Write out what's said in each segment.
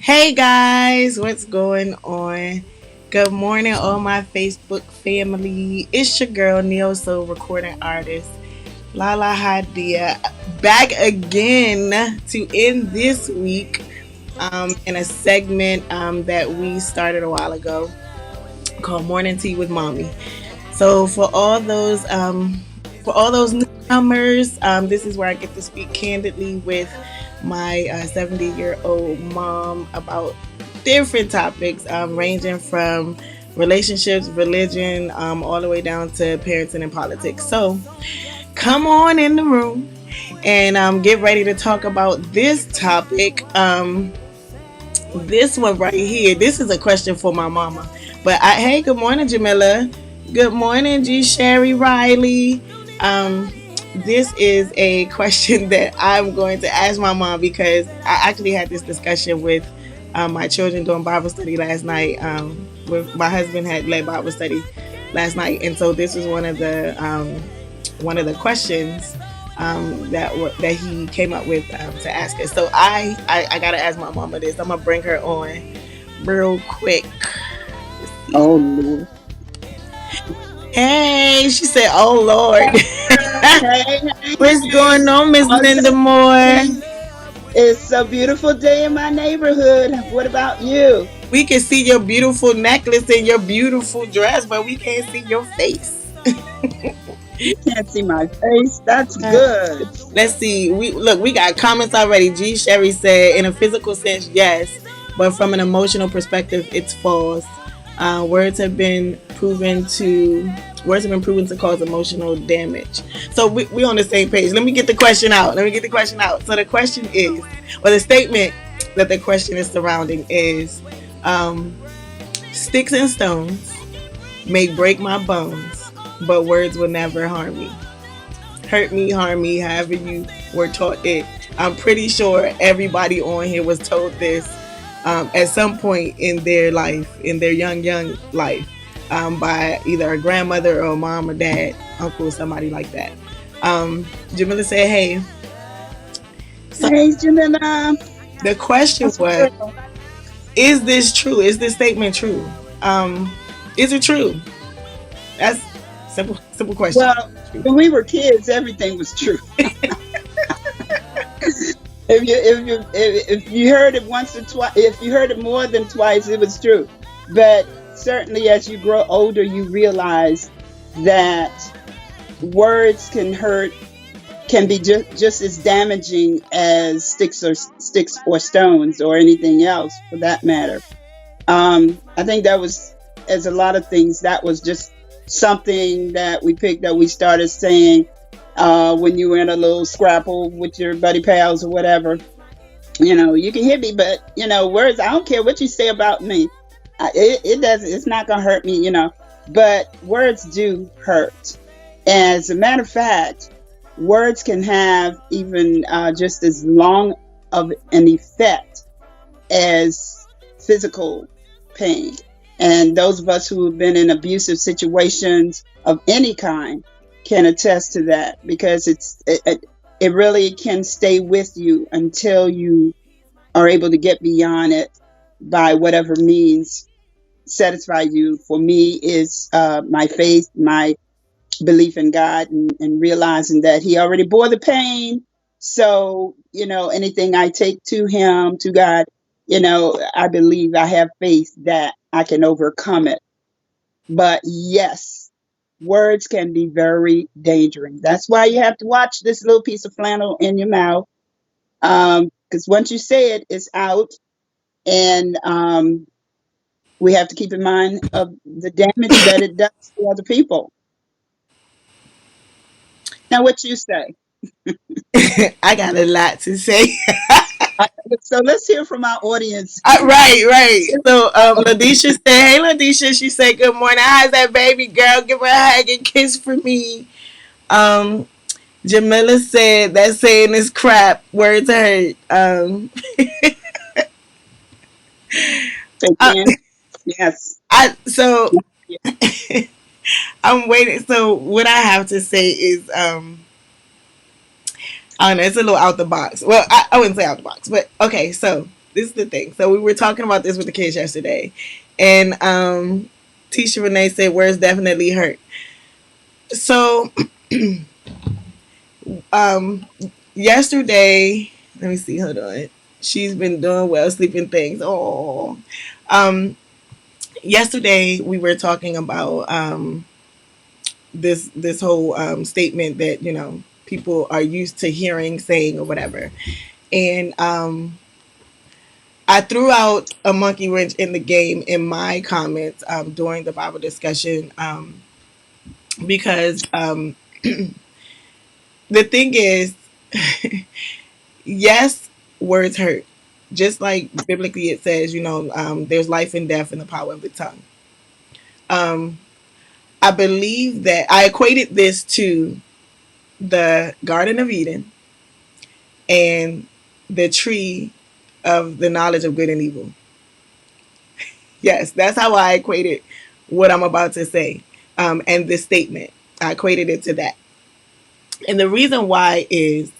Hey guys, what's going on? Good morning, all my Facebook family. It's your girl, Neo Soul recording artist, Lahla-Hadiya, back again to end this week in a segment that we started a while ago called Morning Tea with Mommy. So for all those newcomers, this is where I get to speak candidly with my 70-year-old mom about different topics, ranging from relationships, religion, all the way down to parenting and politics. So come on in the room and get ready to talk about this topic. This one right here. This is a question for my mama. Hey, good morning, Jamila. Good morning, G. Sherry Riley. Um, this is a question that I'm going to ask my mom because I actually had this discussion with my children during Bible study last night. With my husband had led Bible study last night, and so this was one of the questions that he came up with to ask us. So I gotta ask my mama this. I'm gonna bring her on real quick. Oh Lord. Hey, she said, "Oh Lord." Hey, hey, What's hey. going on, Miss I'll Linda tell Moore? you, it's a beautiful day in my neighborhood. What about you? We can see your beautiful necklace and your beautiful dress, but we can't see your face. You can't see my face. That's Uh, good. let's see. We got comments already. G Sherry said, in a physical sense, yes, but from an emotional perspective, it's false. Words have been proven to cause emotional damage. So we on the same page. Let me get the question out. So the question is, or the statement that the question is surrounding is, um, sticks and stones may break my bones, but words will never harm me. Hurt me, harm me, however you were taught it. I'm pretty sure everybody on here was told this at some point in their life, in their young life, by either a grandmother or a mom or dad, uncle, somebody like that. Jamila said, "Hey." So Hey, Jamila. the question That's was, girl. is this true? Is this statement true? Is it true? That's simple question. Well, when we were kids, everything was true. If you heard it once or twice, if you heard it more than twice, it was true. But certainly, as you grow older, you realize that words can hurt, can be just as damaging as sticks or stones or anything else for that matter. I think that was, as a lot of things, that was just something that we picked up. We started saying when you were in a little scrapple with your buddy pals or whatever. You can hit me, but words. I don't care what you say about me. It doesn't. It's not gonna hurt me. But words do hurt. As a matter of fact, words can have even just as long of an effect as physical pain. And those of us who have been in abusive situations of any kind can attest to that because it really can stay with you until you are able to get beyond it by whatever means satisfy you. For me, is my faith, my belief in God, and realizing that He already bore the pain. So, anything I take to Him, to God, I believe, I have faith that I can overcome it. But yes, words can be very dangerous. That's why you have to watch this little piece of flannel in your mouth. Because once you say it, it's out. And we have to keep in mind of the damage that it does to other people. Now, what you say? I got a lot to say. I, so let's hear from our audience. Right. So Ladisha said, "Hey, Ladisha." She said, "Good morning. How's that baby girl? Give her a hug and kiss for me." Um, Jamila said, "That saying is crap. Words hurt." Uh, Again, yes. I so Yeah. I'm waiting. So what I have to say is, I don't know. It's a little out the box. Well, I wouldn't say out the box, but okay. So this is the thing. So we were talking about this with the kids yesterday, and Tisha Renee said words definitely hurt. So um, yesterday, let me see. Hold on. She's been doing well, sleeping things. Oh, um, yesterday we were talking about this whole statement that people are used to hearing, saying, or whatever, and I threw out a monkey wrench in the game in my comments during the Bible discussion because the thing is, yes, words hurt. Just like biblically it says, there's life and death in the power of the tongue. Um, I believe that I equated this to the Garden of Eden and the tree of the knowledge of good and evil. Yes, that's how I equated what I'm about to say and this statement. I equated it to that. And the reason why is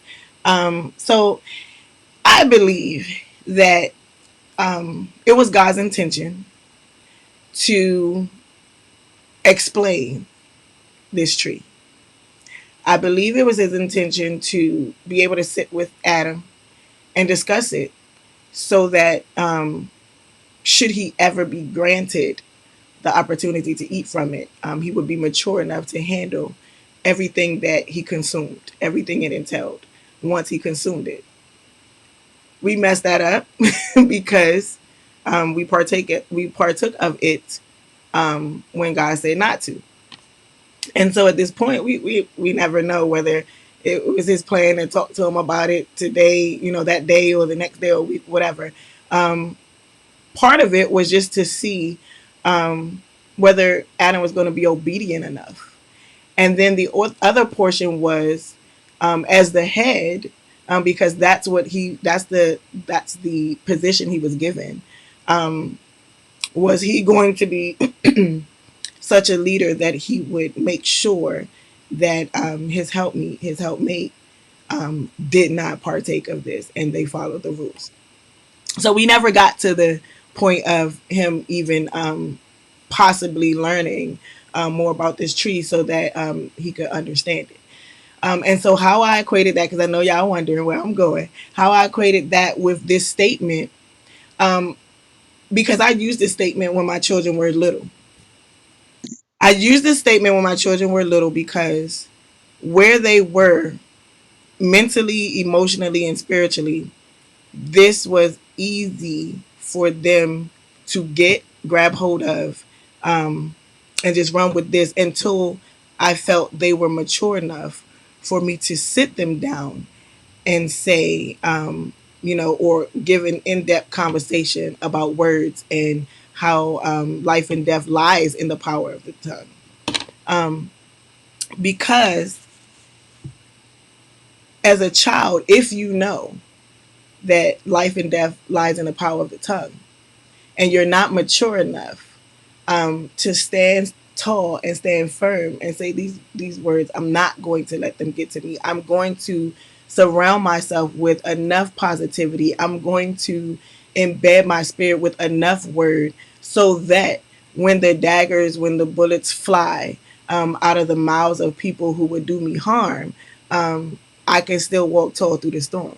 so I believe that it was God's intention to explain this tree. I believe it was his intention to be able to sit with Adam and discuss it so that should he ever be granted the opportunity to eat from it, he would be mature enough to handle everything that he consumed, everything it entailed once he consumed it. We messed that up because we partook of it when God said not to. And so at this point, we never know whether it was his plan to talk to him about it today, that day or the next day or week, whatever. Um, Part of it was just to see whether Adam was going to be obedient enough. And then the other portion was as the head, because that's the position he was given. Um, was he going to be such a leader that he would make sure that his helpmate, did not partake of this and they followed the rules? So we never got to the point of him even possibly learning more about this tree so that he could understand it. And so how I equated that, because I know y'all wondering where I'm going, how I equated that with this statement, um, because I used this statement when my children were little. I used this statement when my children were little because where they were mentally, emotionally, and spiritually, this was easy for them to grab hold of, and just run with this until I felt they were mature enough for me to sit them down and say, or give an in depth conversation about words and how life and death lies in the power of the tongue. Um, because as a child, if you know that life and death lies in the power of the tongue, and you're not mature enough to stand tall and stand firm and say these words, I'm not going to let them get to me. I'm going to surround myself with enough positivity. I'm going to embed my spirit with enough word so that when the bullets fly out of the mouths of people who would do me harm, I can still walk tall through the storm.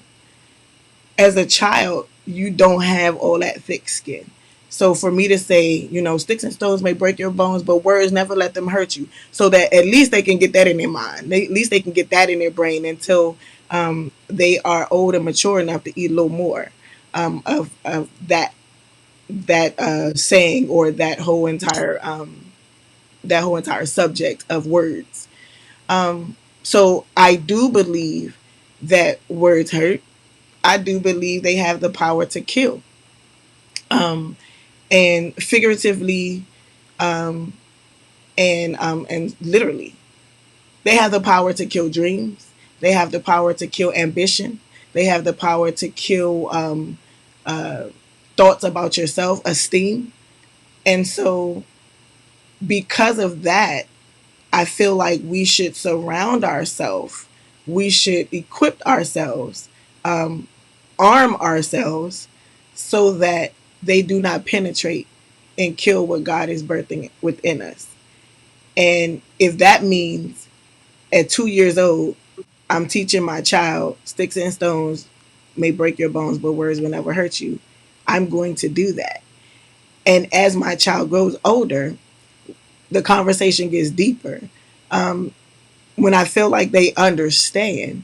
As a child, you don't have all that thick skin. So for me to say, sticks and stones may break your bones, but words never let them hurt you. So that at least they can get that in their mind. At least they can get that in their brain until they are old and mature enough to eat a little more of that saying, or that whole entire subject of words. So I do believe that words hurt. I do believe they have the power to kill. Um, and figuratively, um, and literally, they have the power to kill dreams. They have the power to kill ambition. They have the power to kill uh, thoughts about yourself, esteem. And so, because of that, I feel like we should surround ourselves. We should equip ourselves, um, arm ourselves so that they do not penetrate and kill what God is birthing within us. And if that means at 2 years old, I'm teaching my child sticks and stones may break your bones, but words will never hurt you, I'm going to do that. And as my child grows older, the conversation gets deeper. Um, when I feel like they understand,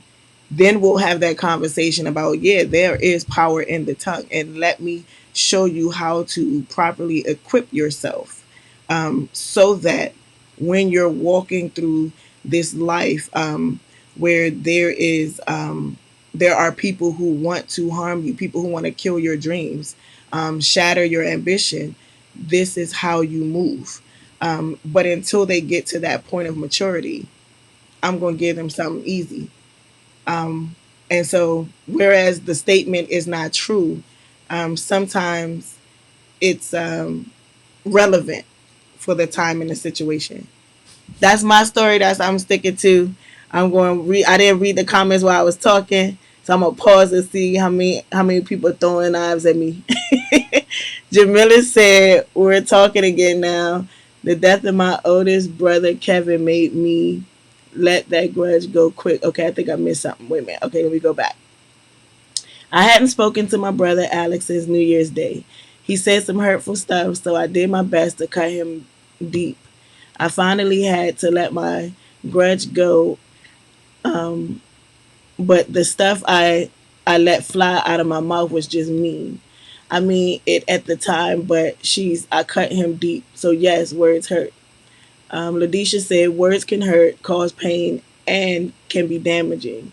then we'll have that conversation about, yeah, there is power in the tongue, and let me show you how to properly equip yourself, so that when you're walking through this life, where there are people who want to harm you, people who want to kill your dreams, shatter your ambition, this is how you move. But until they get to that point of maturity, I'm going to give them something easy. Um, and so, whereas the statement is not true, sometimes it's relevant for the time and the situation. That's my story. That's I'm sticking to. I'm going to read. I didn't read the comments while I was talking, so I'm gonna pause and see how many people throwing knives at me. Jamila said, "We're talking again now. The death of my oldest brother Kevin made me let that grudge go quick." Okay, I think I missed something. Wait a minute. Okay, let me go back. I hadn't spoken to my brother Alex since New Year's Day. He said some hurtful stuff, so I did my best to cut him deep. I finally had to let my grudge go, um, but the stuff I let fly out of my mouth was just mean. I mean it at the time, but I cut him deep. So yes, words hurt. Ladisha said words can hurt, cause pain, and can be damaging.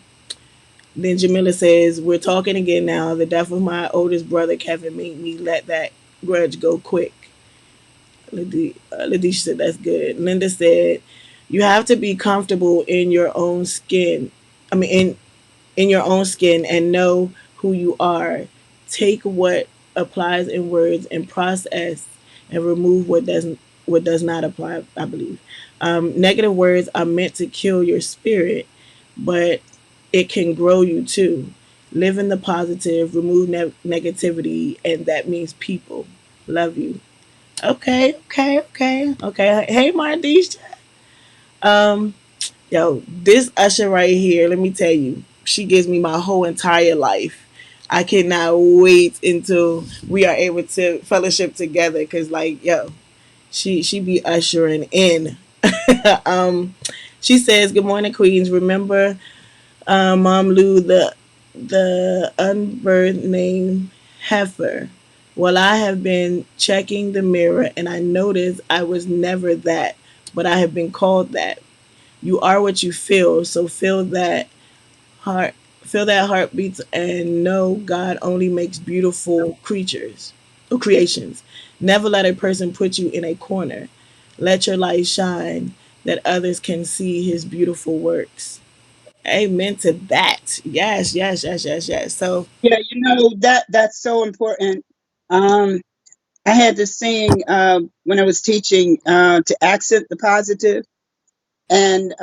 Then Jamila says, "We're talking again now. The death of my oldest brother Kevin made me let that grudge go quick." Ladisha said, "That's good." Linda said, "You have to be comfortable in your own skin. I mean, in your own skin and know who you are. Take what applies in words and process and remove what does not apply." I believe negative words are meant to kill your spirit, but it can grow you too. Live in the positive, remove negativity, and that means people. Love you. Okay, okay, okay, okay. Hey, Mardisha. Um, this Usher right here, let me tell you, she gives me my whole entire life. I cannot wait until we are able to fellowship together because, like, she be ushering in. um, she says, "Good morning, Queens. Remember, Mom Lou, the unbirthed name heifer. Well, I have been checking the mirror and I noticed I was never that, but I have been called that. You are what you feel, so heart, feel that heartbeats, and know God only makes beautiful creatures or creations. Never let a person put you in a corner. Let your light shine that others can see His beautiful works." Amen to that. Yes, yes, yes, yes, yes. So, Yeah, that's so important. Um, I had to sing when I was teaching to accent the positive, and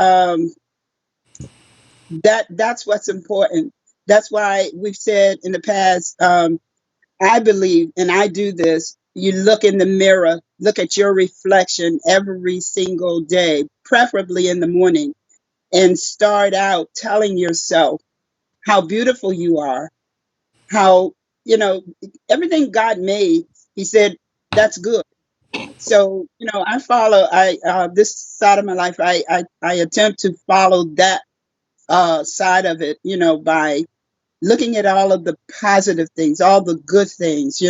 that's what's important. That's why we've said in the past. I believe, and I do this. You look in the mirror, look at your reflection every single day, preferably in the morning, and start out telling yourself how beautiful you are, how you know everything God made. He said that's good. So I follow. I this side of my life, I attempt to follow that side of it. By looking at all of the positive things, all the good things.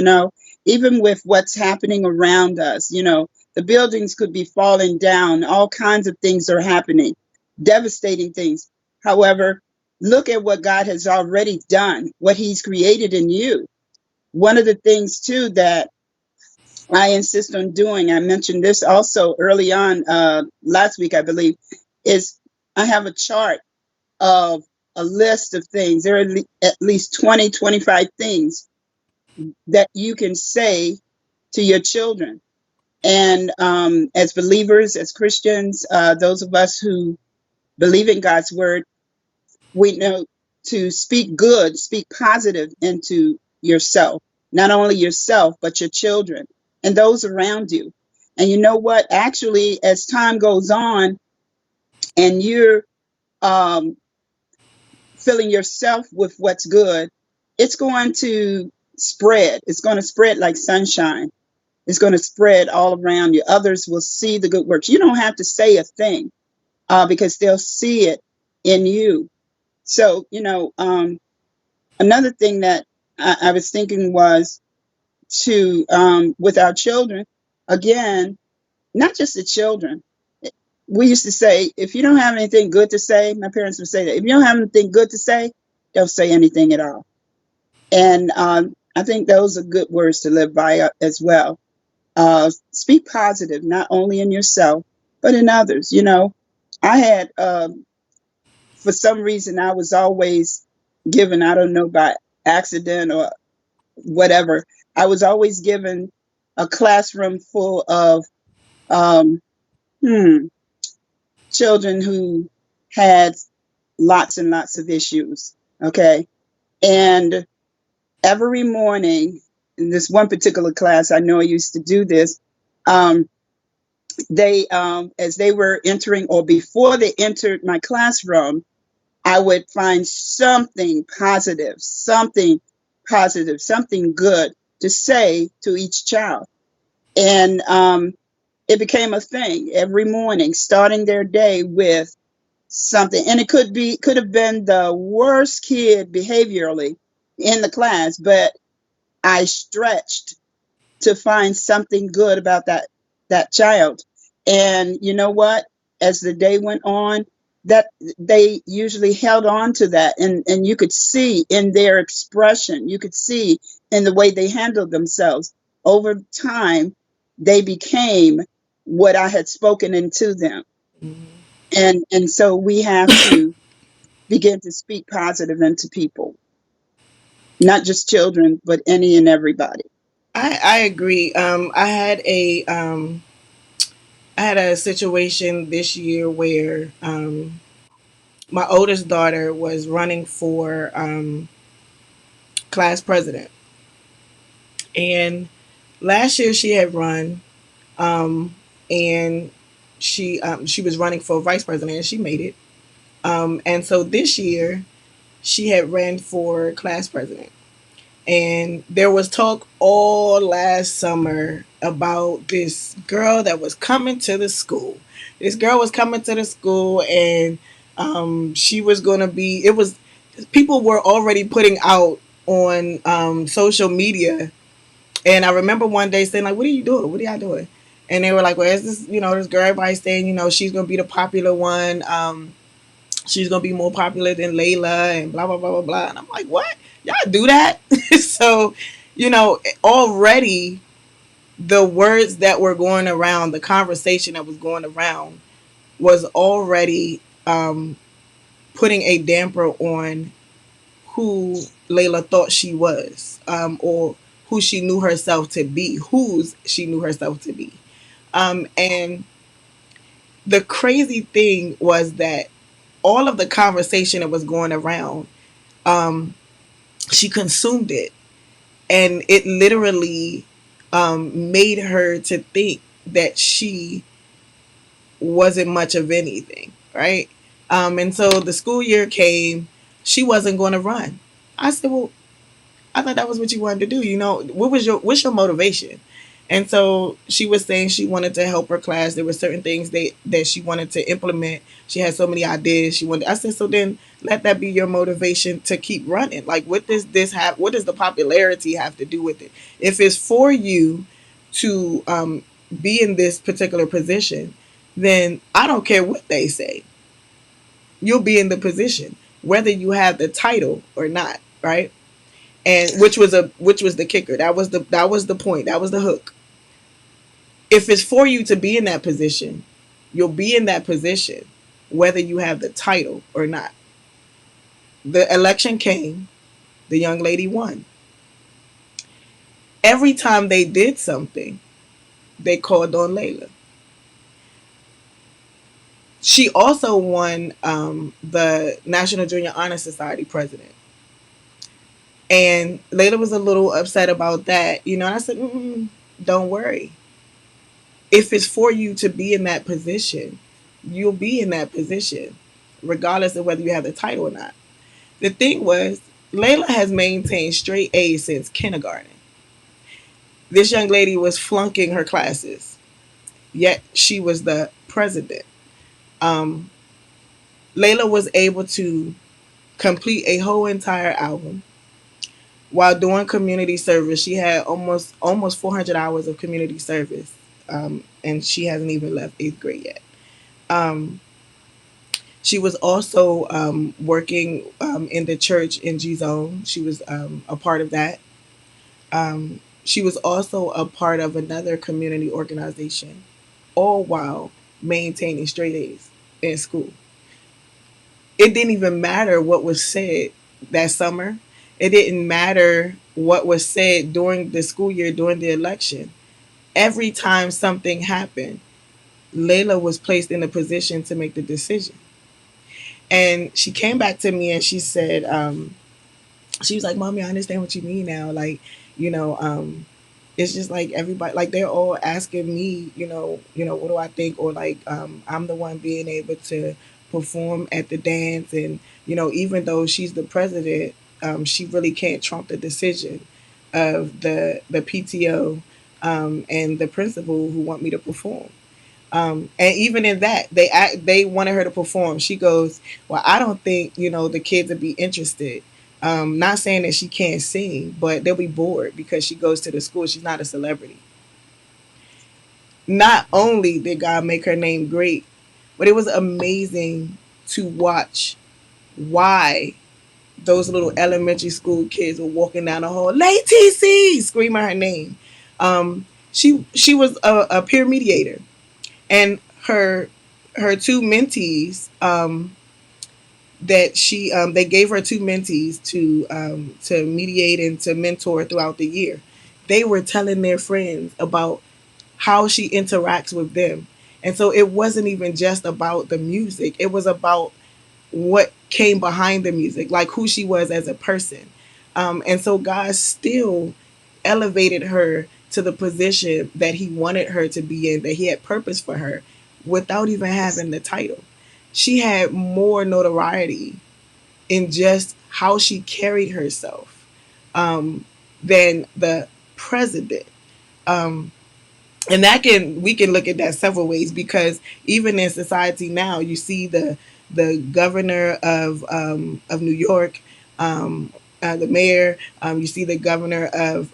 Even with what's happening around us. The buildings could be falling down. All kinds of things are happening, devastating things. However, look at what God has already done, what He's created in you. One of the things too that I insist on doing, I mentioned this also early on last week, I believe, is I have a chart of a list of things. There are at least 20, 25 things that you can say to your children. And as believers, as Christians, those of us who believe in God's word, we know to speak good, speak positive into yourself. not only yourself, but your children and those around you. And you know what? Actually, as time goes on and you're um, filling yourself with what's good, it's going to spread. It's going to spread like sunshine. It's going to spread all around you. Others will see the good works. You don't have to say a thing because they'll see it in you. So, another thing that I was thinking was to, with our children, again, not just the children. We used to say, if you don't have anything good to say, my parents would say that, if you don't have anything good to say, don't say anything at all. And I think those are good words to live by as well. Speak positive, not only in yourself, but in others. I had, for some reason, I was always given, I don't know, by accident or whatever, I was always given a classroom full of um, hmm, children who had lots and lots of issues. Okay. And every morning, in this one particular class, I know I used to do this. Um, as they were entering or before they entered my classroom, I would find something good to say to each child. And it became a thing every morning, starting their day with something. And it could have been the worst kid behaviorally in the class, but I stretched to find something good about that child. And you know what? As the day went on, that they usually held on to that, and you could see in their expression, you could see in the way they handled themselves. Over time, they became what I had spoken into them. Mhm. And so we have to begin to speak positive into people, not just children, but any and everybody. I agree. I had a situation this year where my oldest daughter was running for class president, and last year she had run, um, and she was running for vice president, and she made it. And so this year she had ran for class president. And there was talk all last summer about this girl that was coming to the school. This girl was coming to the school, and she was going to be, it was, people were already putting out on social media. And I remember one day saying, like, what are you doing? What are y'all doing? And they were like, well, it's this, this girl, everybody's saying, she's going to be the popular one. She's gonna be more popular than Layla and blah blah blah blah blah. And I'm like, what? Y'all do that? So, already the words that were going around, the conversation that was going around, was already putting a damper on who Layla thought she was, or who she knew herself to be, whose she knew herself to be. And the crazy thing was that all of the conversation that was going around, um, she consumed it, and it literally made her to think that she wasn't much of anything, right? And so the school year came, she wasn't going to run. I said, well, I thought that was what you wanted to do. What's your motivation? And so she was saying she wanted to help her class. There were certain things that she wanted to implement. She had so many ideas she wanted. I said, so then let that be your motivation to keep running. Like, what does this have? What does the popularity have to do with it? If it's for you to be in this particular position, then I don't care what they say. You'll be in the position, whether you have the title or not, right? And which was the kicker. That was the point. That was the hook. If it's for you to be in that position, you'll be in that position whether you have the title or not. The election came, the young lady won. Every time they did something, they called on Layla. She also won the National Junior Honor Society president. And Layla was a little upset about that, you know. And I said, don't worry. If it's for you to be in that position, you'll be in that position, regardless of whether you have the title or not. The thing was, Layla has maintained straight A's since kindergarten. This young lady was flunking her classes, yet she was the president. Um, Layla was able to complete a whole entire album while doing community service. She had almost 400 hours of community service, and she hasn't even left eighth grade yet. Um, she was also working in the church in G Zone. She was a part of that. She was also a part of another community organization, all while maintaining straight A's in school. It didn't even matter what was said that summer. It didn't matter what was said during the school year, during the election. Every time something happened, Layla was placed in a position to make the decision. And she came back to me and she said, she was like, "Mommy, I understand what you mean now. Like, you know, it's just like everybody, like they're all asking me, what do I think, or like, I'm the one being able to perform at the dance, and even though she's the president, she really can't trump the decision of the PTO, and the principal who want me to perform." And even in that, they wanted her to perform. She goes, "Well, I don't think the kids would be interested." Not saying that she can't sing, but they'll be bored because she goes to the school. She's not a celebrity. Not only did God make her name great, but it was amazing to watch why those little elementary school kids were walking down the hall, "Lay TC," screaming her name. She was a peer mediator, and her two mentees, that she they gave her two mentees to mediate and to mentor throughout the year. They were telling their friends about how she interacts with them. And so it wasn't even just about the music. It was about what came behind the music, like who she was as a person. And so God still elevated her to the position that He wanted her to be in, that He had purpose for her, without even having the title. She had more notoriety in just how she carried herself, than the president. Um, and that can we can look at that several ways, because even in society now, you see the governor of New York, the mayor, you see the governor of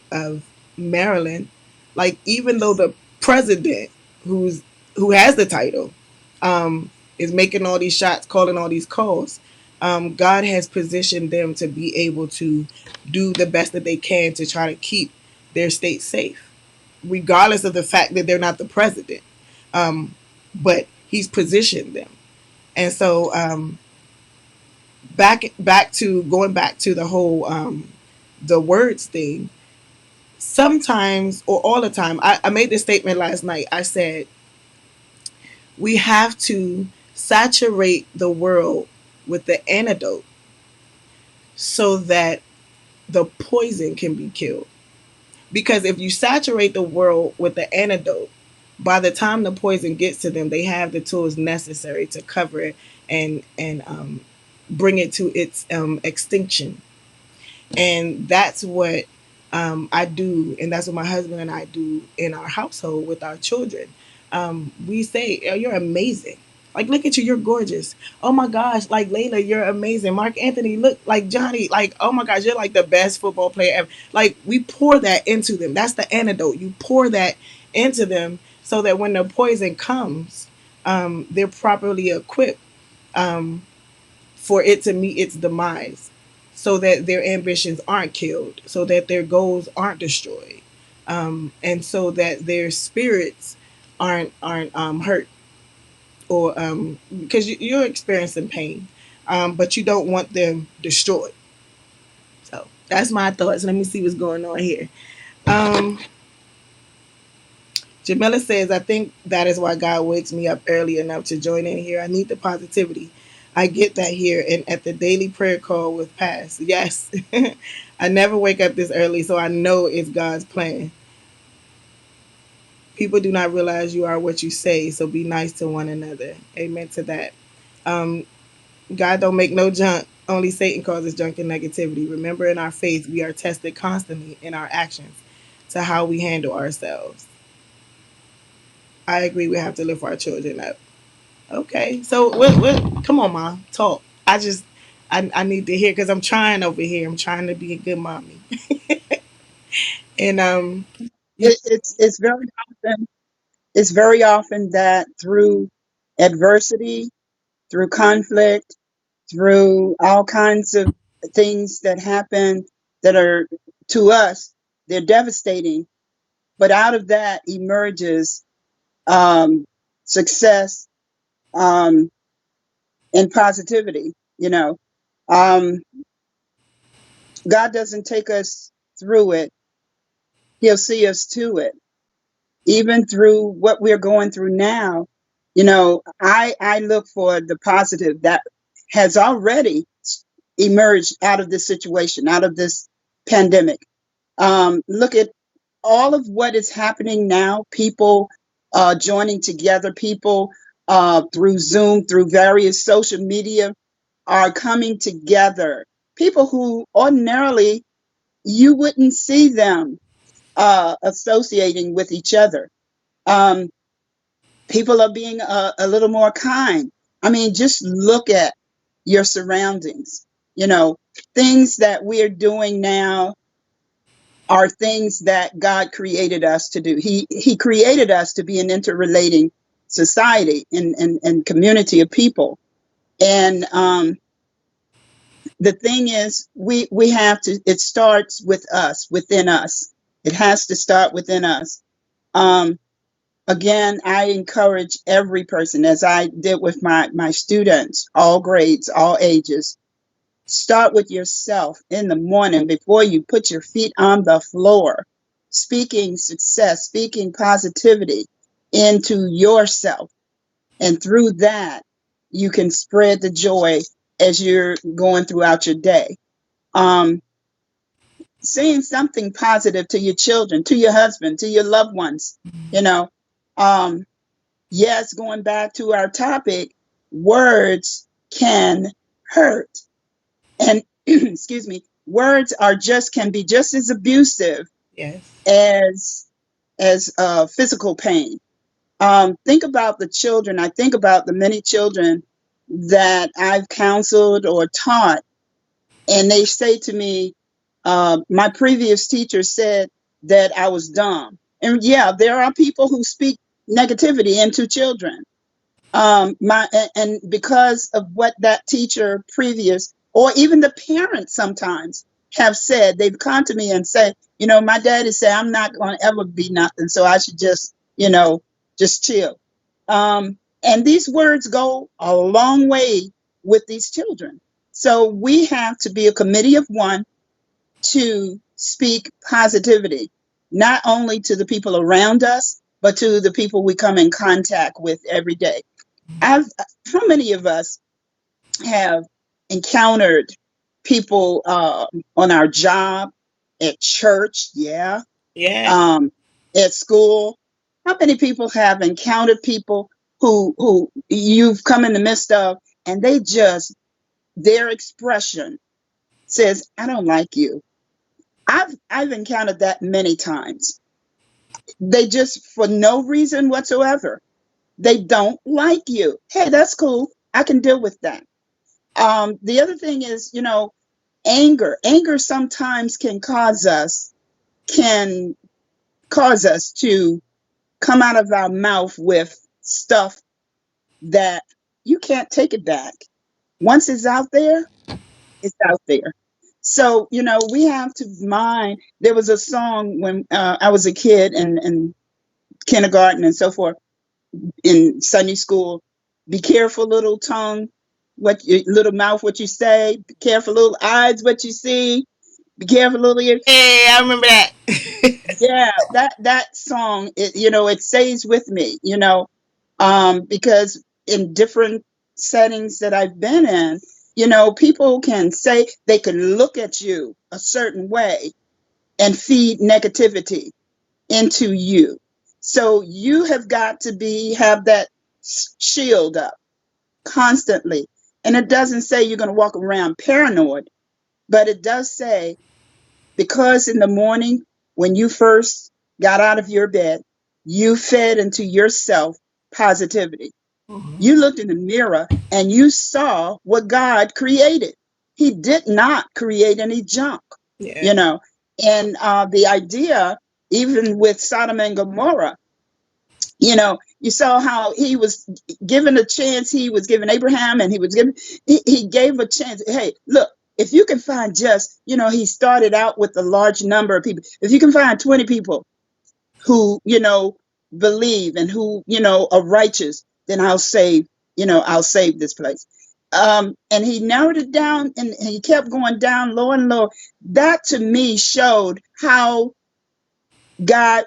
Maryland. Like, even though the president, who has the title, is making all these shots, calling all these calls, God has positioned them to be able to do the best that they can to try to keep their state safe, regardless of the fact that they're not the president. Um, but He's positioned them. And so, back to going back to the whole, the words thing. Sometimes, or all the time, I made this statement last night. I said we have to saturate the world with the antidote so that the poison can be killed. Because if you saturate the world with the antidote, by the time the poison gets to them, they have the tools necessary to cover it and bring it to its extinction. And that's what I do, and that's what my husband and I do in our household with our children. We say, "Oh, you're amazing. Like, look at you, you're gorgeous. Oh my gosh, like Layla, you're amazing. Mark Anthony, look like Johnny. Like, oh my gosh, you're like the best football player ever." Like, we pour that into them. That's the antidote. You pour that into them so that when the poison comes, they're properly equipped, um, for it to meet its demise, so that their ambitions aren't killed, so that their goals aren't destroyed, and so that their spirits aren't hurt, or because you're experiencing pain, but you don't want them destroyed. So that's my thoughts. Let me see what's going on here. Um, Jamila says, "I think that is why God wakes me up early enough to join in here. I need the positivity." I get that here and at the daily prayer call with Past. Yes. I never wake up this early, so I know it's God's plan. People do not realize you are what you say, so be nice to one another. Amen to that. Um, God don't make no junk. Only Satan causes junk and negativity. Remember, in our faith, we are tested constantly in our actions to how we handle ourselves. I agree. We have to lift our children up. Okay, so what? Come on, mom, talk. I need to hear because I'm trying over here. I'm trying to be a good mommy, and you, It's very often that through adversity, through conflict, through all kinds of things that happen that are to us, they're devastating. But out of that emerges um, success um, and positivity. Um, God doesn't take us through it; He'll see us to it. Even through what we're going through now, I look for the positive that has already emerged out of this situation, out of this pandemic. Look at all of what is happening now, people joining together, people through Zoom, through various social media are coming together. People who ordinarily you wouldn't see them associating with each other. Um, People are being a little more kind. I mean, just look at your surroundings. You know, things that we're doing now are things that God created us to do. He created us to be an interrelating society and community of people. And the thing is, we have to. It starts with us, within us. It has to start within us. Um, Again, I encourage every person, as I did with my students, all grades, all ages. Start with yourself in the morning before you put your feet on the floor, speaking success, speaking positivity into yourself. And through that, you can spread the joy as you're going throughout your day. Um, Saying something positive to your children, to your husband, to your loved ones, you know. Um, yes, going back to our topic, words can hurt. And excuse me, words are just can be just as abusive yes, as physical pain. Think about the children. I think about the many children that I've counseled or taught, and they say to me, "My previous teacher said that I was dumb." And yeah, there are people who speak negativity into children. And because of what that teacher previous or even the parents sometimes have said, they've come to me and said, my daddy said I'm not going to ever be nothing, so I should just just chill. And these words go a long way with these children, so we have to be a committee of one to speak positivity, not only to the people around us, but to the people we come in contact with every day. I've, how many of us have encountered people on our job, at church, yeah, yeah, um, at school? How many people have encountered people who you've come in the midst of, and they just their expression says, "I don't like you." I've encountered that many times. They just, for no reason whatsoever, they don't like you. Hey, that's cool. I can deal with that. The other thing is, anger. Anger sometimes can cause us to come out of our mouth with stuff that you can't take it back. Once it's out there, it's out there. So, we have to mind. There was a song when I was a kid and kindergarten and so forth in Sunday school. Be careful, little tongue, what your little mouth, what you say. Be careful, little eyes, what you see. Be careful, little ears. hey, I remember that. Yeah, that song, it stays with me, because in different settings that I've been in, people can say they can look at you a certain way and feed negativity into you. So you have got to have that shield up constantly. And it doesn't say you're going to walk around paranoid, but it does say, because in the morning when you first got out of your bed, you fed into yourself positivity. Mhm. You looked in the mirror and you saw what God created. He did not create any junk, Yeah. you know. And the idea, even with Sodom and Gomorrah, you saw how he was given a chance. He was given Abraham, and he gave a chance. Hey, look, if you can find just, he started out with a large number of people. If you can find 20 people who, believe and who, are righteous, then I'll save this place. And he narrowed it down, and he kept going down low and low. That to me showed how God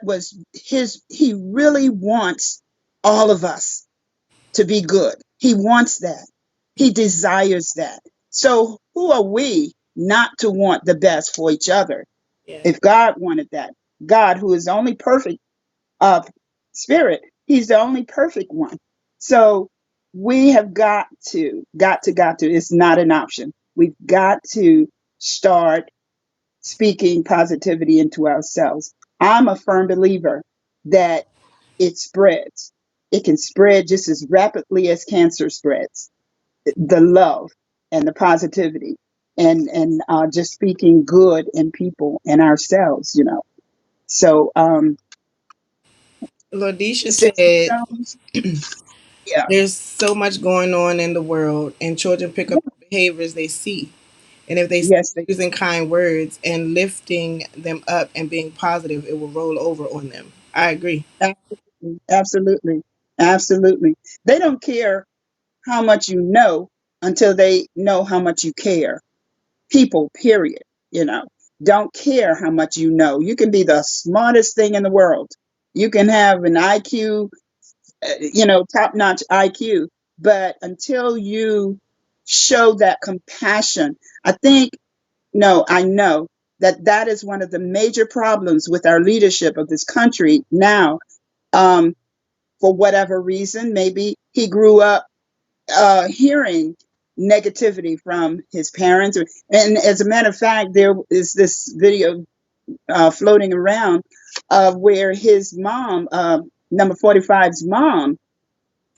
he really wants all of us to be good. He wants that. He desires that. So who are we not to want the best for each other? Yeah. If God wanted that, God, who is the only perfect spirit, he's the only perfect one. So we have got to, it's not an option. We've got to start speaking positivity into ourselves. I'm a firm believer that it spreads. It can spread just as rapidly as cancer spreads. The love and the positivity, and just speaking good in people and ourselves. So Lordisha sticks and said, stones. Yeah, there's so much going on in the world, and children pick up yeah, the behaviors they see. And if they see yes, you using kind words and lifting them up and being positive, it will roll over on them. I agree. absolutely, absolutely, absolutely. They don't care how much you know until they know how much you care. People, period, you know, don't care how much you know. You can be the smartest thing in the world. You can have an IQ, top notch IQ, but until you show that compassion, I think, no, I know that is one of the major problems with our leadership of this country now. Um, for whatever reason, maybe he grew up hearing negativity from his parents. And as a matter of fact, there is this video floating around where his mom, number 45's mom,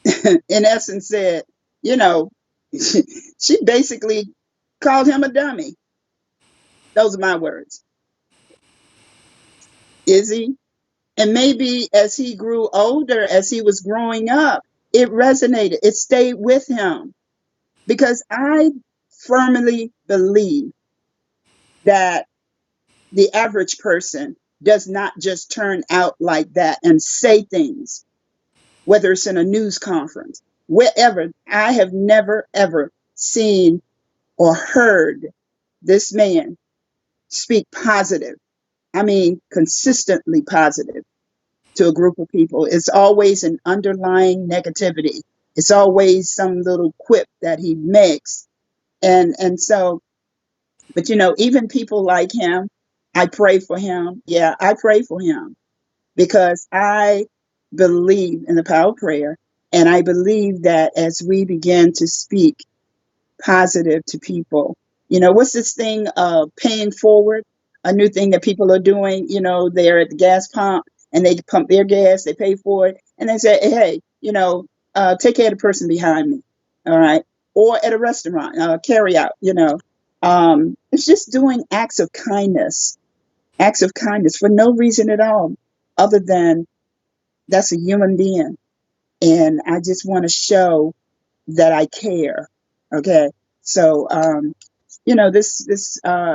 in essence said, you know, she basically called him a dummy. Those are my words. Is he? And maybe as he grew older, as he was growing up, it resonated, it stayed with him. Because I firmly believe that the average person does not just turn out like that and say things, whether it's in a news conference, wherever. I have never, ever seen or heard this man speak positive. I mean, consistently positive to a group of people. It's always an underlying negativity. It's always some little quip that he makes. And so, but even people like him, I pray for him. Yeah, I pray for him because I believe in the power of prayer. And I believe that as we begin to speak positive to people, what's this thing, paying forward? A new thing that people are doing, they're at the gas pump and they pump their gas, they pay for it, and they say, hey, take care of the person behind me. All right. Or at a restaurant, carry out, it's just doing acts of kindness for no reason at all, other than that's a human being. And I just want to show that I care. Okay. So, this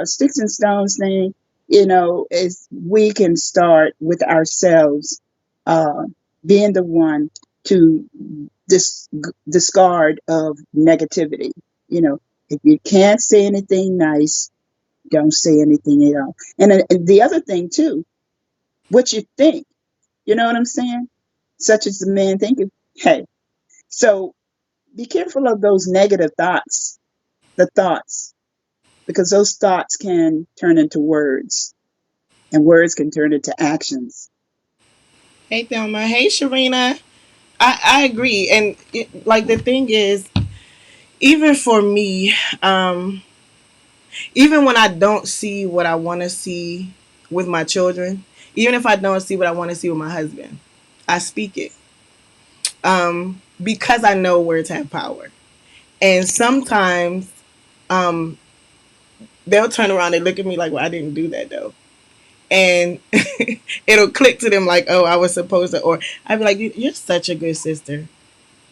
sticks and stones thing, is we can start with ourselves, uh, being the one to discard of negativity. You know, if you can't say anything nice, don't say anything at all. And the other thing too, what you think, you know what I'm saying? Such as the man thinking. Hey, so Be careful of those negative thoughts, the thoughts, because those thoughts can turn into words, and words can turn into actions. Hey Thelma. Hey Sharina. I agree. And like the thing is, even for me, even when I don't see what I want to see with my children, even if I don't see what I want to see with my husband, I speak it, because I know words have power. And sometimes um, they'll turn around and look at me like, well, I didn't do that though. And it'll click to them like, oh, I was supposed to, or I'd be like, you're such a good sister.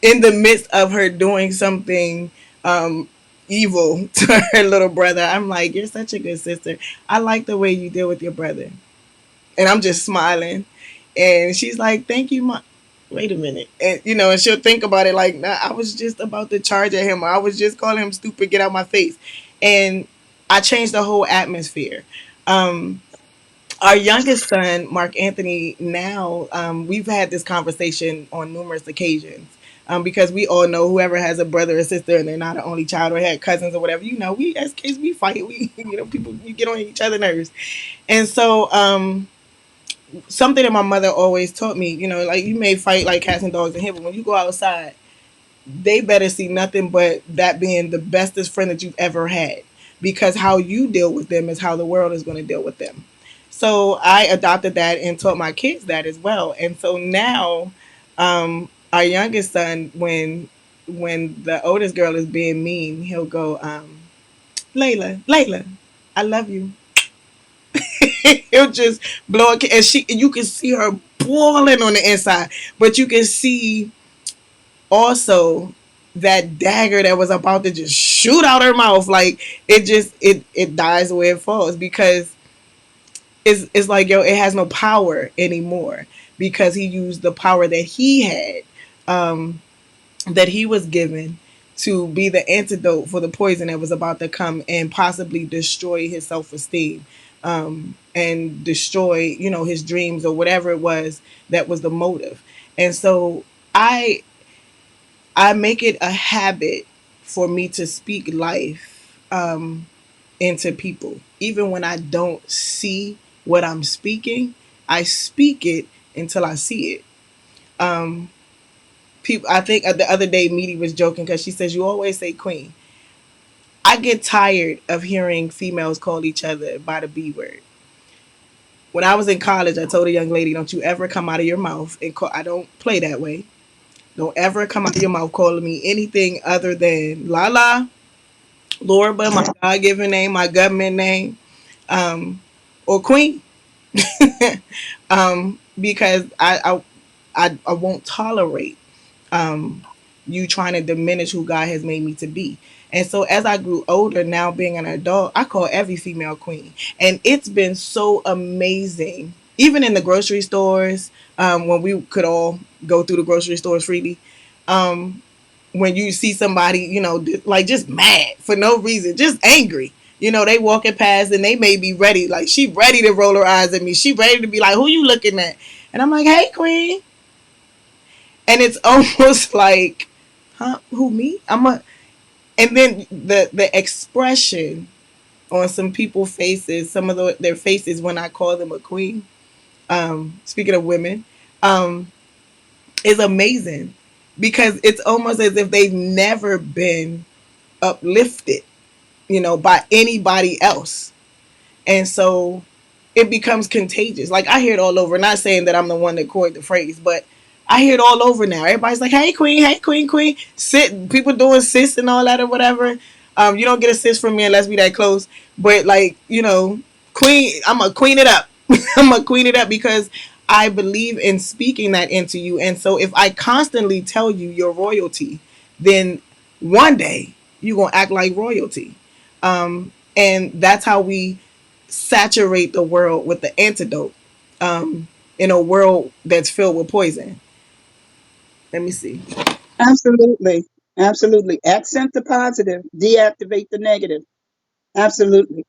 In the midst of her doing something um, evil to her little brother, I'm like, you're such a good sister. I like the way you deal with your brother. And I'm just smiling. And she's like, thank you, Mom. Wait a minute. And, and she'll think about it like, nah, I was just about to charge at him. Or I was just calling him stupid, get out my face. And I changed the whole atmosphere. Um, our youngest son, Mark Anthony, now we've had this conversation on numerous occasions, because we all know whoever has a brother or sister and they're not an only child or had cousins or whatever, we as kids we fight, we people we get on each other's nerves, and so something that my mother always taught me, like you may fight like cats and dogs in here, but when you go outside, they better see nothing but that being the bestest friend that you've ever had, because how you deal with them is how the world is going to deal with them. So I adopted that and taught my kids that as well. And so now, our youngest son, when the oldest girl is being mean, he'll go, Layla, I love you. He'll just blow a, and you can see her boiling on the inside, but you can see also that dagger that was about to just shoot out her mouth, like it dies where it falls, because it's like, yo, it has no power anymore, because he used the power that he had, that he was given to be the antidote for the poison that was about to come and possibly destroy his self-esteem, and destroy his dreams or whatever it was that was the motive. And so i I make it a habit for me to speak life, into people. Even when I don't see what I'm speaking, I speak it until I see it. Um, People, I think the other day, Meaty was joking because she says, you always say queen. I get tired of hearing females call each other by the B word. When I was in college, I told a young lady, don't you ever come out of your mouth and call, I don't play that way. Don't ever come out of your mouth calling me anything other than Lala, Lorba, my God given name, my government name, um, or Queen. Because I won't tolerate um, you trying to diminish who God has made me to be. And so as I grew older, now being an adult, I call every female queen. And it's been so amazing. Even in the grocery stores, when we could all go through the grocery stores freely, um, when you see somebody, like just mad for no reason, just angry. They walking past and they may be ready, like she ready to roll her eyes at me. She ready to be like, who you looking at? And I'm like, hey, queen. And it's almost like, huh? Who, me? And then the expression on some people's faces, some of their faces when I call them a queen. Speaking of women, um, is amazing, because it's almost as if they've never been uplifted, by anybody else. And so it becomes contagious. Like I hear it all over. Not saying that I'm the one that coined the phrase, but I hear it all over now. Everybody's like, hey queen, queen. Sit, people doing sis and all that or whatever. You don't get a sis from me unless we that close. But like, queen, I'm a queen it up. I'm a queen it up because I believe in speaking that into you. And so if I constantly tell you you're royalty, then one day you're gonna act like royalty. And that's how we saturate the world with the antidote, in a world that's filled with poison. Let me see. Absolutely. Absolutely. Accent the positive, deactivate the negative. Absolutely.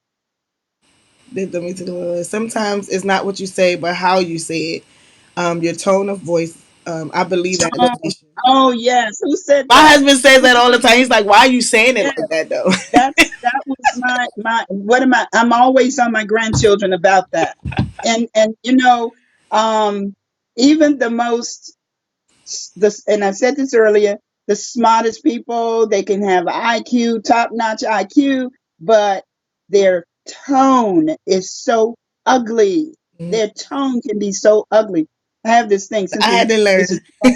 Let me see. Sometimes it's not what you say, but how you say it. Your tone of voice. I believe Oh, affirmation. oh yes. Who said My that? husband says Who that all the said time. He's like, "Why are you saying it yeah, like that, though?" that was my what am I I'm always on my grandchildren about that. And um even the most this and I said this earlier, the smartest people, they can have IQ, top-notch IQ, but their tone is so ugly. Their tone can be so ugly. I have this thing I had to this is learn.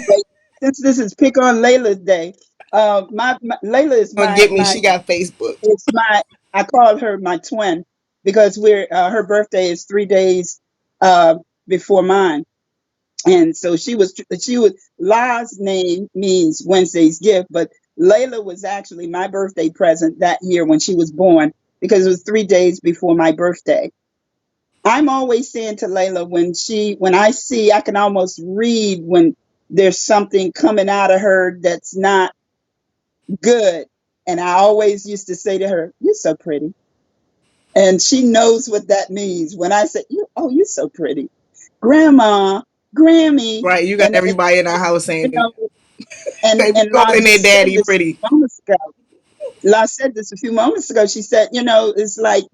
since this is pick on Layla's day. My Layla is Don't my get me. She got Facebook. it's my I call her my twin because we're her birthday is 3 days uh, before mine, and so she was La's name means Wednesday's gift, but Layla was actually my birthday present that year when she was born because it was 3 days before my birthday. I'm always saying to Layla when I see I can almost read when there's something coming out of her that's not good. And I always used to say to her, "You're so pretty." And she knows what that means. When I say, you're so pretty. Grandma, Grammy. Right? You got And, everybody in our house saying you it. know, and, They be and La calling their just said daddy this a pretty. few moments ago. La said this a few moments ago. She said, it's like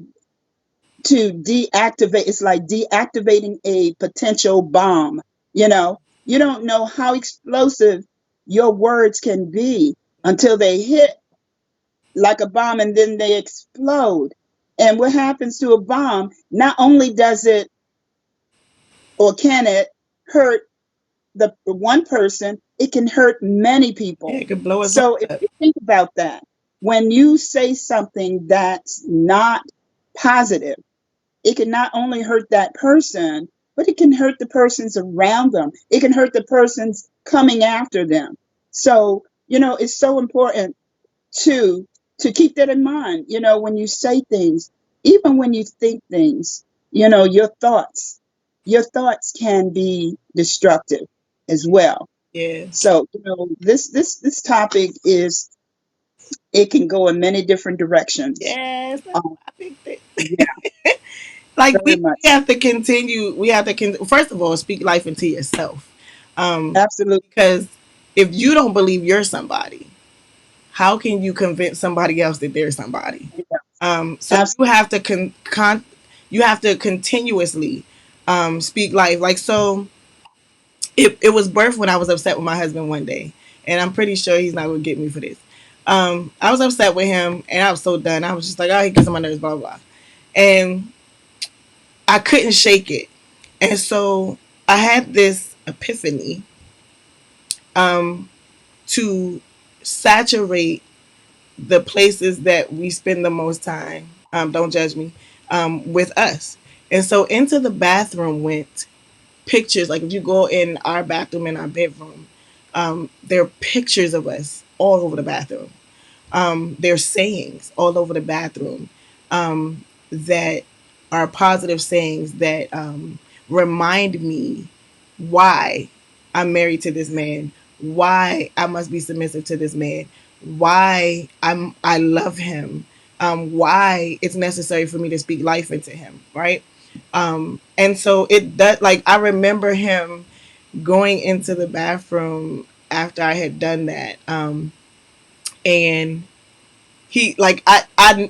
to deactivate, it's like deactivating a potential bomb. You know, you don't know how explosive your words can be until they hit like a bomb and then they explode. And what happens to a bomb, not only does it or can it hurt the one person, it can hurt many Yeah, people. it could blow us all So if up. you think about that, when you say something that's not positive, it can not only hurt that person, but it can hurt the persons around them. It can hurt the persons coming after them. So, it's so important to keep that in mind, when you say things, even when you think things, your thoughts can be destructive as well. Yeah. So, this topic is it can go in many different directions. Yes, that's um, why I picked it. yeah, Like very we much. have to continue. We have to first of all speak life into yourself, Absolutely. because if you don't believe you're somebody, how can you convince somebody else that they're somebody? Yeah, So you absolutely. have to you have to continuously speak life. Like so, it was birthed when I was upset with my husband one day, and I'm pretty sure he's not gonna get me for this. I was upset with him, and I was so done. I was just like, oh, he gets on my nerves, blah blah, and I couldn't shake it. And so I had this epiphany um, to saturate the places that we spend the most time, don't judge me, with us. And so into the bathroom went pictures. Like if you go in our bathroom in our bedroom, there are pictures of us all over the bathroom. There's sayings all over the bathroom that are positive sayings that remind me why I'm married to this man, why I must be submissive to this man, why I love him, why it's necessary for me to speak life into him, right? And so it does. Like I remember him going into the bathroom after I had done that, and he like I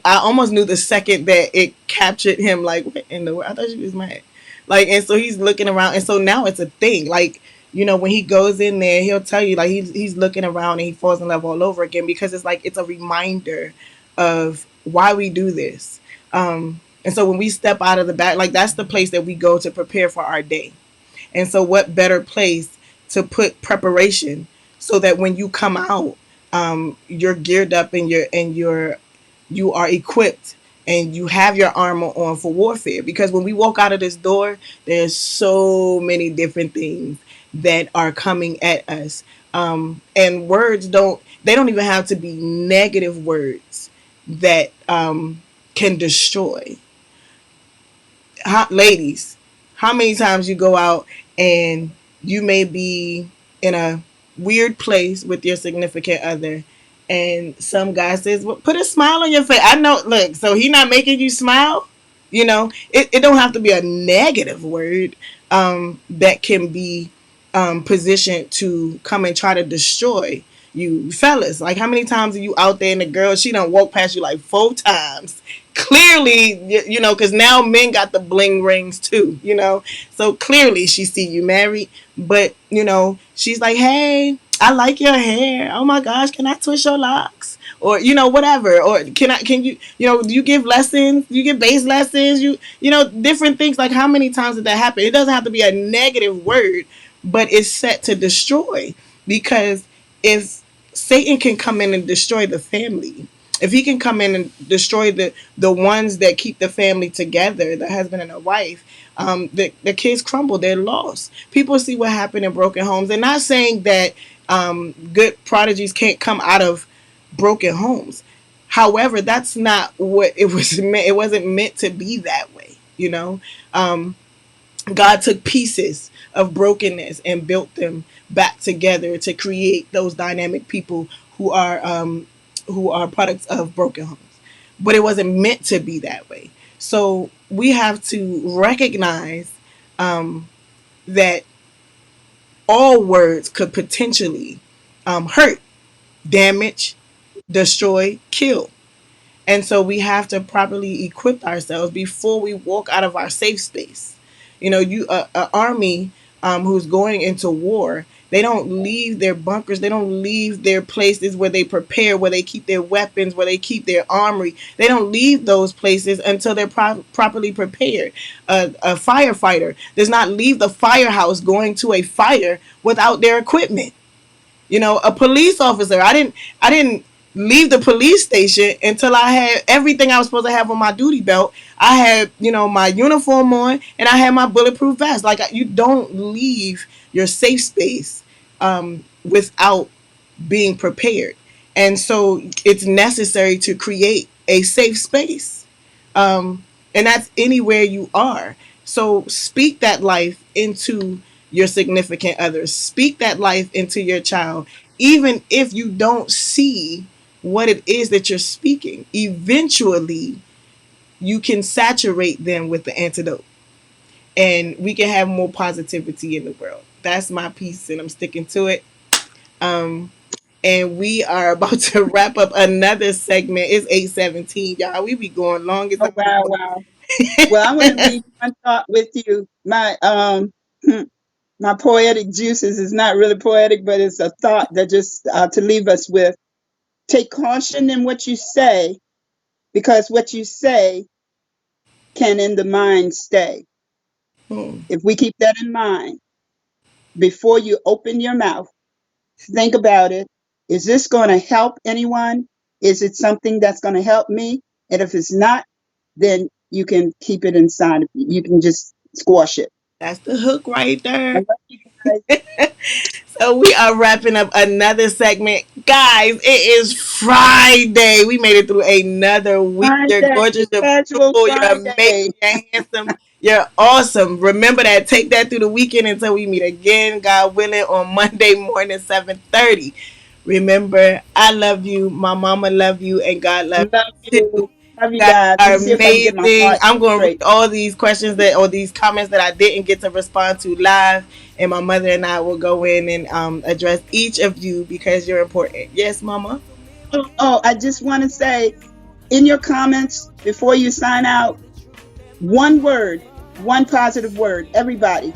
almost knew the second that it captured him, like what in the world? I thought she was mad. Like, and so he's looking around, and so now it's a thing. Like, when he goes in there, he'll tell you like he's looking around and he falls in love all over again, because it's like it's a reminder of why we do this. And so when we step out of the back, like that's the place that we go to prepare for our day. And so, what better place to put preparation so that when you come out, you're geared up and you are equipped and you have your armor on for warfare. Because when we walk out of this door, there's so many different things that are coming at us. And words they don't even have to be negative words that can destroy. Ladies, how many times you go out and you may be in a weird place with your significant other, and some guy says, well, put a smile on your face. I know, look, so he not making you smile. It don't have to be a negative word that can be positioned to come and try to destroy you fellas. Like, how many times are you out there and the girl, she done walk past you like 4 times? Clearly, you know, because now men got the bling rings too, you know. So clearly she see you married, but you know, she's like, hey, I like your hair. Oh my gosh, can I twist your locks? Or you know, whatever. Or can you, you know, do you give lessons? You give bass lessons? You know, different things. Like, how many times did that happen? It doesn't have to be a negative word, but it's set to destroy. Because if Satan can come in and destroy the family, if he can come in and destroy the ones that keep the family together, the husband and the wife, the kids crumble, they're lost. People see what happened in broken homes. They're not saying that good prodigies can't come out of broken homes. However, that's not what it was meant. It wasn't meant to be that way, you know. God took pieces of brokenness and built them back together to create those dynamic people who are products of broken homes. But it wasn't meant to be that way. So we have to recognize that all words could potentially hurt, damage, destroy, kill. And so we have to properly equip ourselves before we walk out of our safe space. You know, an army who's going into war, they don't leave their bunkers. They don't leave their places where they prepare, where they keep their weapons, where they keep their armory. They don't leave those places until they're properly prepared. A firefighter does not leave the firehouse going to a fire without their equipment. You know, a police officer. I didn't leave the police station until I had everything I was supposed to have on my duty belt. I had, you know, my uniform on and I had my bulletproof vest. Like, you don't leave your safe space without being prepared. And so it's necessary to create a safe space. And that's anywhere you are. So speak that life into your significant others. Speak that life into your child. Even if you don't see what it is that you're speaking, eventually you can saturate them with the antidote. And we can have more positivity in the world. That's my piece, and I'm sticking to it. Um, and we are about to wrap up another segment. It's 8:17, y'all. We be going long as Oh, wow, wow. Well, I want to leave one thought with you. My poetic juices is not really poetic, but it's a thought that just to leave us with. Take caution in what you say, because what you say can in the mind stay. Hmm, If we keep that in mind, before you open your mouth, think about it. Is this going to help anyone? Is it something that's going to help me? And if it's not, then you can keep it inside of you. You can just squash it. that's the hook right I there. love you guys. So we are wrapping up another segment. Guys, it is Friday. We made it through another week. You're Friday, gorgeous, you're casual beautiful, you're amazing, Friday. you're handsome, you're awesome. Remember that. Take that through the weekend until we meet again, God willing, on Monday morning, 7:30. Remember, I love you, my mama love you, and God I loves love you too. you. Love you Guys guys. Let are me see if I can get my amazing. thoughts I'm going to read straight. all these questions that or these comments that I didn't get to respond to live, and my mother and I will go in and address each of you because you're important. Yes, Mama. Oh, I just want to say in your comments before you sign out, one word, one positive word. One Everybody,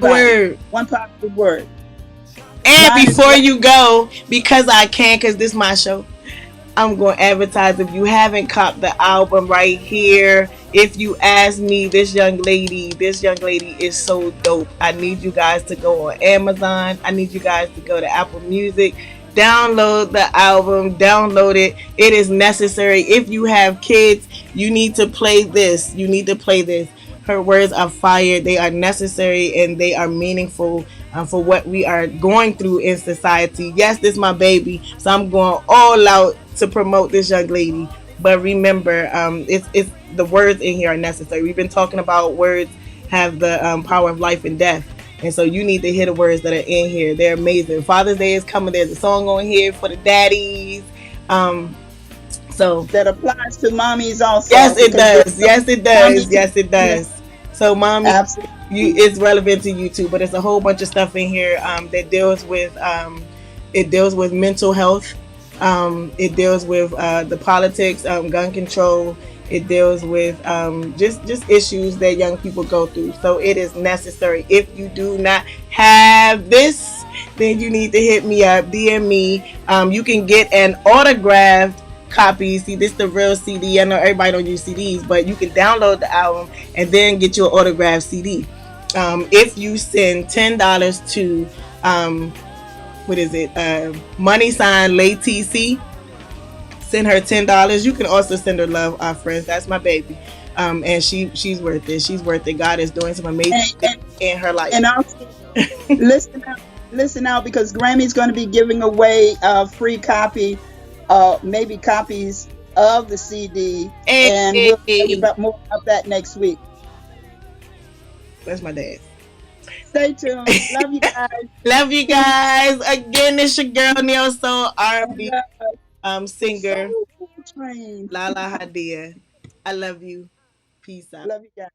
word. one positive word. And Mine is before love. you go, because I can, because this is my show, I'm going to advertise. If you haven't copped the album right here, if you ask me, this young lady is so dope. I need you guys to go on Amazon. I need you guys to go to Apple Music. Download the album, download it. It is necessary. If you have kids, you need to play this. You need to play this. Her words are fire. They are necessary and they are meaningful for what we are going through in society. Yes, this is my baby, so I'm going all out to promote this young lady. But remember, it's the words in here are necessary. We've been talking about words have the power of life and death. And so you need to hear the words that are in here. They're amazing. Father's Day is coming. There's a song on here for the daddies. Um, so That applies to mommies also yes, it because there's does. some Yes, it mommies does. Yes, it in this. does. So, mommy, you Absolutely. it's relevant to you too, but it's a whole bunch of stuff in here that deals with it deals with mental health. It deals with the politics, gun control. It deals with just issues that young people go through. So it is necessary. If you do not have this, then you need to hit me up, DM me. You can get an autographed copy. See, this is the real CD. I know everybody don't use CDs, but you can download the album and then get your autographed CD. If you send $10 to what is it? Money sign Lay TC. Send her $10. You can also send her love, our friends. That's my baby. And she's worth it. She's worth it. God is doing some amazing And, things in her life. and also listen out, listen out because Grammy's going to be giving away a free copy, maybe copies of the CD, and we'll tell you Hey, about more about that next week. that's my dad. Stay tuned. Love you guys. Love you Peace. guys. Again, it's your girl Neo Soul And R&B singer Soul Train. Lahla-Hadiya. I love you. Peace out. Love you guys.